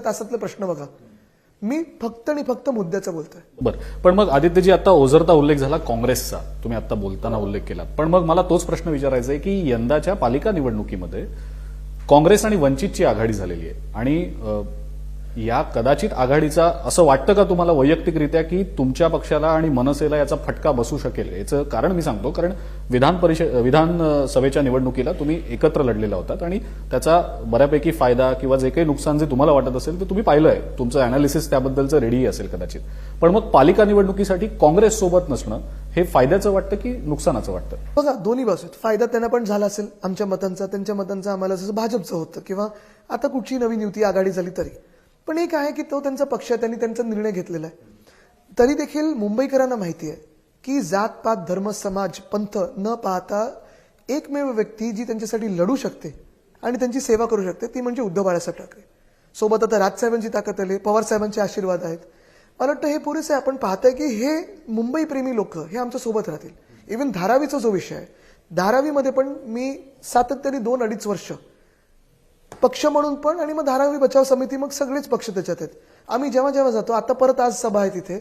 तासातले प्रश्न बघा. मी फक्त आणि फक्त मुद्द्याचं बोलतोय. बरं, पण मग आदित्यजी आता ओझरता उल्लेख झाला काँग्रेसचा, तुम्ही आता बोलताना उल्लेख केला. पण मग मला तोच प्रश्न विचारायचा आहे की यंदाच्या पालिका निवडणुकीमध्ये काँग्रेस आणि वंचितची आघाडी झालेली आहे आणि या कदाचित आघाडीचा असं वाटतं का तुम्हाला वैयक्तिकरित्या की तुमच्या पक्षाला आणि मनसेला याचा फटका बसू शकेल? याचं कारण मी सांगतो, कारण विधानसभेच्या निवडणुकीला तुम्ही एकत्र लढलेला होतात आणि त्याचा बऱ्यापैकी फायदा किंवा जे काही नुकसान जे तुम्हाला वाटत असेल ते तुम्ही पाहिलंय, तुमचं अॅनालिसिस त्याबद्दलचं रेडी असेल कदाचित. पण मग पालिका निवडणुकीसाठी काँग्रेस सोबत नसणं हे फायद्याचं वाटतं की नुकसानाचं वाटतं? बघा, दोन्ही बाजू आहेत. फायदा त्यांना पण झाला असेल आमच्या मतांचा, त्यांच्या मतांचा आम्हाला, जसं भाजपचं होतं किंवा आता कुठची नवीन युती आघाडी झाली तरी. पण एक आहे की तो त्यांचा पक्ष आहे, त्यांनी त्यांचा निर्णय घेतलेला आहे. तरी देखील मुंबईकरांना माहिती आहे की जात पात धर्म समाज पंथ न पाहता एकमेव व्यक्ती जी त्यांच्यासाठी लढू शकते आणि त्यांची सेवा करू शकते ती म्हणजे उद्धव बाळासाहेब ठाकरे. सोबत आता राजसाहेबांची ताकद आली, पवार साहेबांचे आशीर्वाद आहेत. मला वाटतं हे पुरेसे. आपण पाहताय की हे मुंबई प्रेमी लोक हे आमच्या सोबत राहतील. इव्हन धारावीचा जो विषय आहे, धारावीमध्ये पण मी सातत्याने 2-2.5 वर्ष पक्ष म्हणून पण, आणि मग धारावी बचाव समिती, मग सगळेच पक्ष त्याच्यात आहेत. आम्ही जेव्हा जेव्हा जातो, आता परत आज सभा आहे तिथे,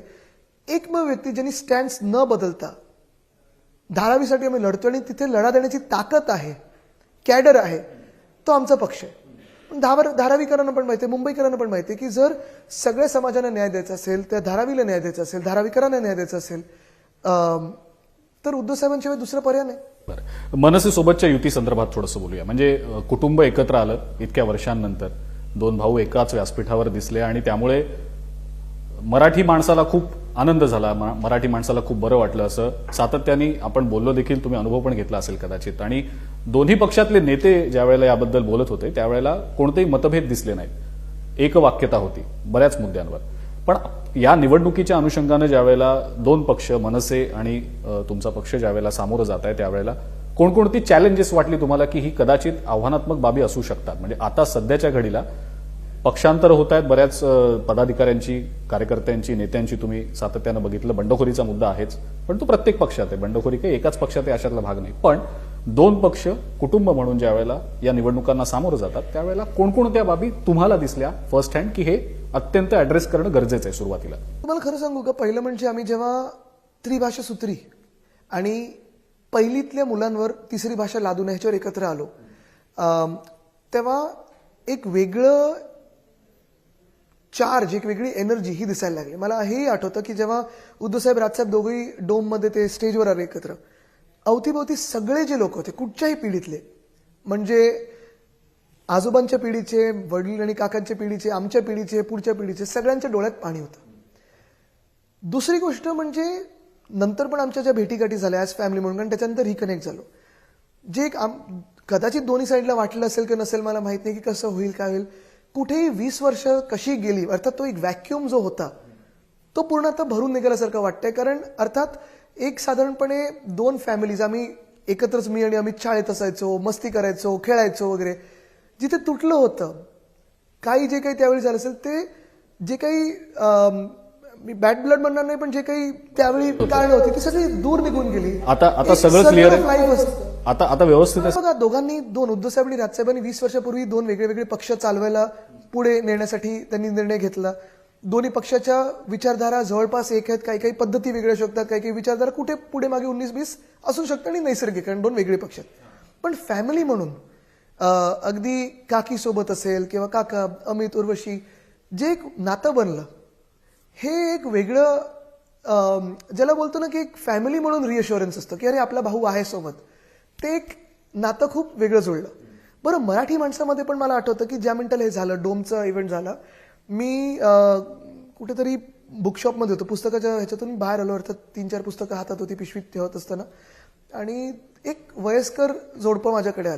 एकमेव व्यक्ती ज्यांनी स्टँड्स न बदलता धारावीसाठी आम्ही लढतो आणि तिथे लढा देण्याची ताकद आहे, कॅडर आहे, तो आमचा पक्ष आहे. धारावीकरांना पण माहिती आहे, मुंबईकरांना पण माहिती आहे की जर सगळ्या समाजाला न्याय द्यायचा असेल, त्या धारावीला न्याय द्यायचा असेल, धारावीकरांना न्याय द्यायचा असेल, तर उद्धव साहेबांशिवाय दुसरा पर्याय नाही. मनसे सोबतच्या युती संदर्भात थोडंसं बोलूया. म्हणजे कुटुंब एकत्र आलं इतक्या वर्षांनंतर, 2 भाऊ एकाच व्यासपीठावर दिसले आणि त्यामुळे मराठी माणसाला खूप आनंद झाला, मराठी माणसाला खूप बरं वाटलं, असं सातत्याने आपण बोललो देखील, तुम्ही अनुभव पण घेतला असेल कदाचित. आणि दोन्ही पक्षातले नेते ज्या वेळेला याबद्दल बोलत होते त्यावेळेला कोणतेही मतभेद दिसले नाहीत, एकवाक्यता होती बऱ्याच मुद्द्यांवर. पण या निवडणुकीच्या अनुषंगानं ज्यावेळेला 2 पक्ष मनसे आणि तुमचा पक्ष ज्यावेळेला सामोरं जात आहे त्यावेळेला कोणकोणती चॅलेंजेस वाटली तुम्हाला की ही कदाचित आव्हानात्मक बाबी असू शकतात? म्हणजे आता सध्याच्या घडीला पक्षांतर होत आहेत बऱ्याच पदाधिकाऱ्यांची, कार्यकर्त्यांची, नेत्यांची, तुम्ही सातत्यानं बघितलं. बंडखोरीचा मुद्दा आहेच, पण तो प्रत्येक पक्षात आहे. बंडखोरी काही एकाच पक्षात आहे अशातला भाग नाही. पण 2 पक्ष कुटुंब म्हणून ज्यावेळेला या निवडणुकांना सामोरं जातात त्यावेळेला कोणकोणत्या बाबी तुम्हाला दिसल्या फर्स्ट हँड की हे अत्यंत ऍड्रेस करणं गरजेचं आहे सुरुवातीला? तुम्हाला खरं सांगू का, पहिलं म्हणजे आम्ही जेव्हा त्रिभाषा सूत्री आणि पहिलीतल्या मुलांवर तिसरी भाषा लादू नये ह्याच्यावर एकत्र आलो, तेव्हा एक वेगळं चार्ज, एक वेगळी एनर्जी ही दिसायला लागली. मला हेही आठवतं की जेव्हा उद्धवसाहेब राजसाहेब दोघेही डोममध्ये ते स्टेजवर आले एकत्र, अवतीभोवती सगळे जे लोक होते कुठच्याही पिढीतले, म्हणजे आजोबांच्या पिढीचे, वडील आणि काकांच्या पिढीचे, आमच्या पिढीचे, पुढच्या पिढीचे, सगळ्यांच्या डोळ्यात पाणी होतं. दुसरी गोष्ट म्हणजे नंतर पण आमच्या ज्या भेटीगाठी झाल्या ॲज फॅमिली म्हणून, कारण त्याच्यानंतर रिकनेक्ट झालो, जे एक कदाचित दोन्ही साईडला वाटलं असेल की नसेल मला माहित नाही की कसं होईल काय होईल, कुठेही 20 वर्ष कशी गेली, अर्थात तो एक व्हॅक्युम जो होता तो पूर्ण आता भरून निघाल्यासारखं वाटतंय. कारण अर्थात एक साधारणपणे 2 फॅमिलीज आम्ही एकत्रच, मी आणि अमित शाळेत असायचो, मस्ती करायचो, खेळायचो वगैरे, जिथे तुटलं होतं काही जे काही त्यावेळी झालं असेल, ते जे काही मी बॅड ब्लड म्हणणार नाही, पण जे काही त्यावेळी कारण होती ती सगळी दूर निघून गेली. आता सगळं क्लिअर आहे, आता व्यवस्थित आहे. बघा, दोघांनी, उद्धवसाहेब आणि राजसाहेबांनी 20 वर्षापूर्वी 2 वेगळे पक्ष चालवायला पुढे नेण्यासाठी त्यांनी निर्णय घेतला. दोन्ही पक्षाच्या विचारधारा जवळपास एक आहेत, काही काही पद्धती वेगळ्या असू शकतात, काही काही विचारधारा कुठे पुढे मागे 19-20 असू शकतात आणि नैसर्गिक, कारण 2 वेगळे पक्ष आहेत. पण फॅमिली म्हणून अगदी काकी सोबत असेल किंवा काका, अमित, उर्वशी, जे एक नातं बनलं हे एक वेगळं, ज्याला बोलतो ना की एक फॅमिली म्हणून रिअश्युरन्स असतं की अरे आपला भाऊ आहे सोबत, ते एक नातं खूप वेगळं जुळलं. बरं, मराठी माणसामध्ये पण मला आठवतं की ज्या मिनिटाला हे झालं, डोमचा इव्हेंट झाला, मी कुठेतरी बुकशॉपमध्ये होतो, पुस्तकाच्या ह्याच्यातून बाहेर आलो, अर्थात 3-4 पुस्तकं हातात होती पिशवीत ठेवत असताना, आणि एक वयस्कर जोडपं माझ्याकडे आलं.